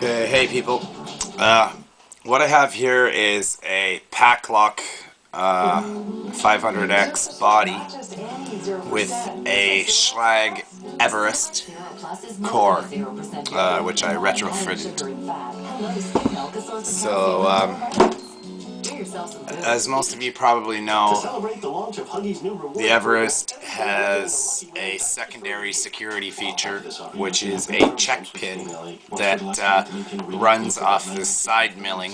Hey people, what I have here is a Paclock 500x body with a Schlage Everest core, which I retrofitted. So, as most of you probably know, the Everest has a secondary security feature, which is a check pin that runs off the side milling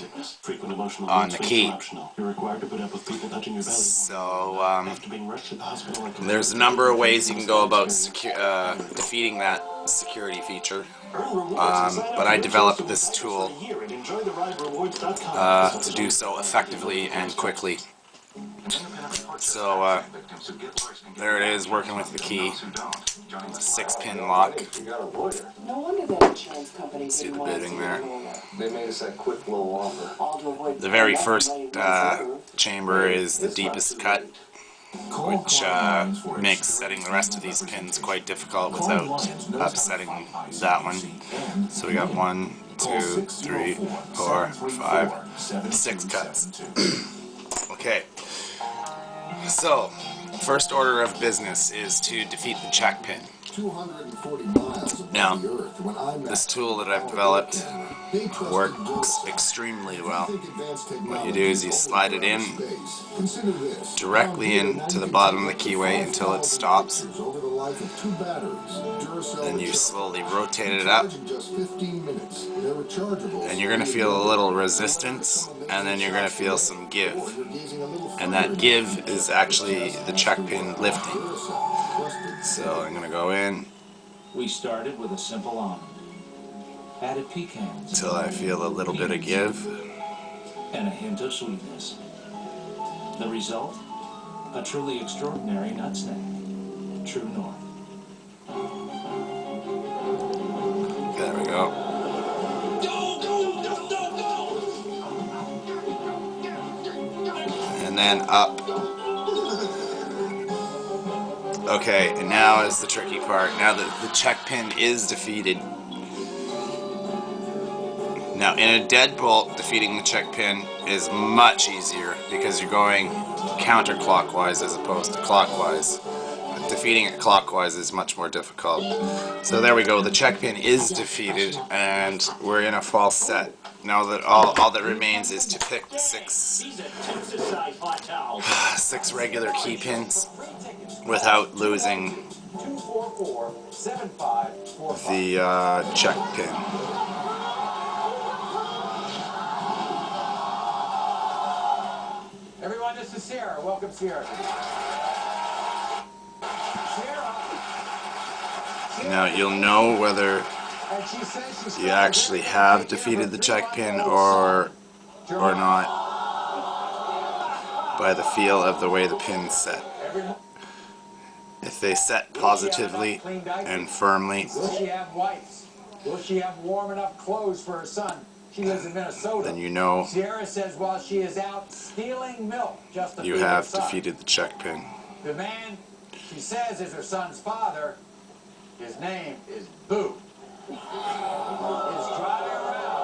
on the key. So there's a number of ways you can go about defeating that security feature, but I developed this tool to do so effectively and quickly. So there it is, working with the key. It's a 6-pin lock. See the bitting there. The very first chamber is the deepest cut, which makes setting the rest of these pins quite difficult without upsetting that one. So we got 1, 2, 3, 4, 5, 6 cuts. Okay. So, first order of business is to defeat the check pin. Now, this tool that I've developed works extremely well. What you do is you slide it in directly into the bottom of the keyway until it stops. Then you slowly rotate it up, and you're going to feel a little resistance, and then you're going to feel some give. And that give is actually the check pin lifting. So I'm going to go in. We started with a simple almond. Added pecans. Until I feel a little bit of give. And a hint of sweetness. The result? A truly extraordinary nut snack. True north. There we go. And then up. Okay, and now is the tricky part. Now that the check pin is defeated. Now in a deadbolt, defeating the check pin is much easier because you're going counterclockwise as opposed to clockwise. But defeating it clockwise is much more difficult. So there we go, the check pin is defeated and we're in a false set. Now that all that remains is to pick six regular key pins without losing the check pin. Everyone, this is Sierra. Welcome, Sierra. Now you'll know whether you actually have defeated the check pin or not by the feel of the way the pins set. If they set positively and firmly, Will she have whites? Will she have warm enough clothes for her son? She lives in Minnesota. then you know Sierra says while she is out stealing milk just to you feed her have son. defeated the check pin. The man she says is her son's father, his name is Boo. Is driving around.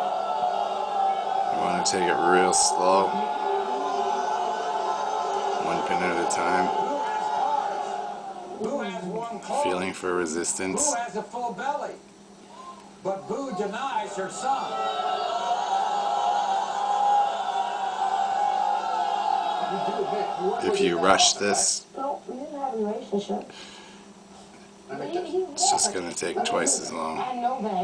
You want to take it real slow, one pin at a time, Boo has warm clothes. feeling for resistance. Boo has a full belly. But Boo denies her son. If you rush this, No, we didn't have a relationship. it's just going to take twice as long. I know that.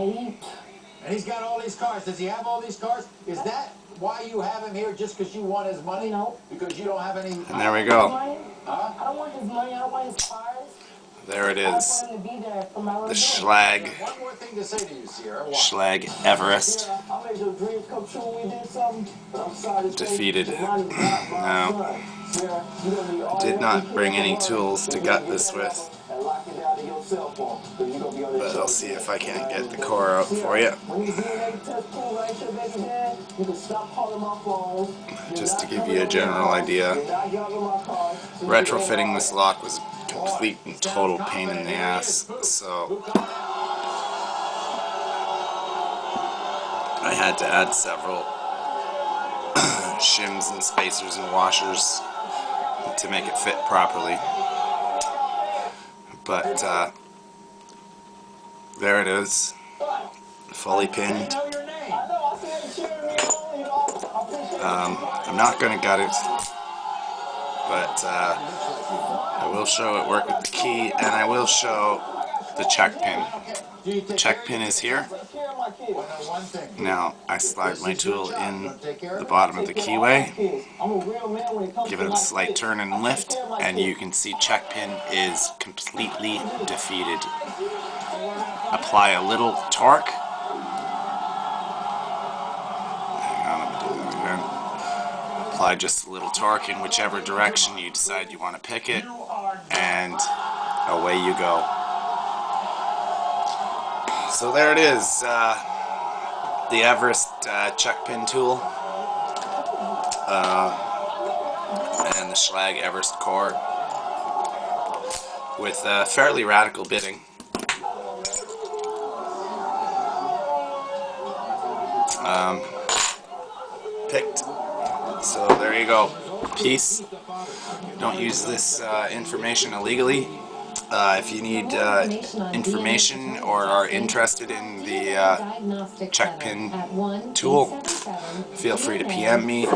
And he's got all these cars. Does he have all these cars? Is that why you have him here, just because you want his money? No. Because you don't have any... And there we go. Huh? I don't want his money. I don't want his cars. There it I is. want him to be there for my The little Schlage, One more thing to say to you, Sierra. Schlage Everest I made your dreams come true when we did something. But I'm sorry to say, defeated. the money is not my Now, son. Sierra, you're gonna be all did right. not bring any tools to gut this with, And lock it down to your cell phone, 'cause you're gonna be on but this I'll show. see if I can't get the core out for you. When you DNA test prove I ain't your baby dad, you can stop calling my phone. Just to give you a general idea, retrofitting this lock was a complete and total pain in the ass, so I had to add several shims and spacers and washers to make it fit properly. But there it is, fully pinned. I'm not going to gut it, but I will show it work with the key, and I will show the check pin. The check pin is here. Now I slide my tool in the bottom of the keyway, give it a slight turn and lift, and you can see check pin is completely defeated. Apply a little torque. Hang on, let me do that again. Apply just a little torque in whichever direction you decide you want to pick it, and away you go. So there it is, the Everest check pin tool, and the Schlage Everest core with fairly radical bitting. Picked. So there you go. Peace. Don't use this information illegally. If you need information or are interested in the check pin tool, feel free to PM me.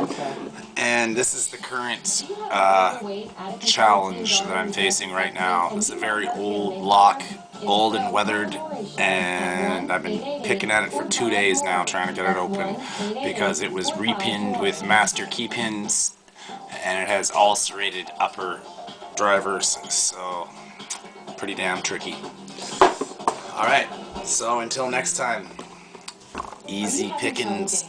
And this is the current challenge that I'm facing right now. This is a very old lock, old and weathered, and I've been picking at it for 2 days now trying to get it open because it was repinned with master key pins and it has all serrated upper drivers, so pretty damn tricky. Alright, so until next time, easy pickings.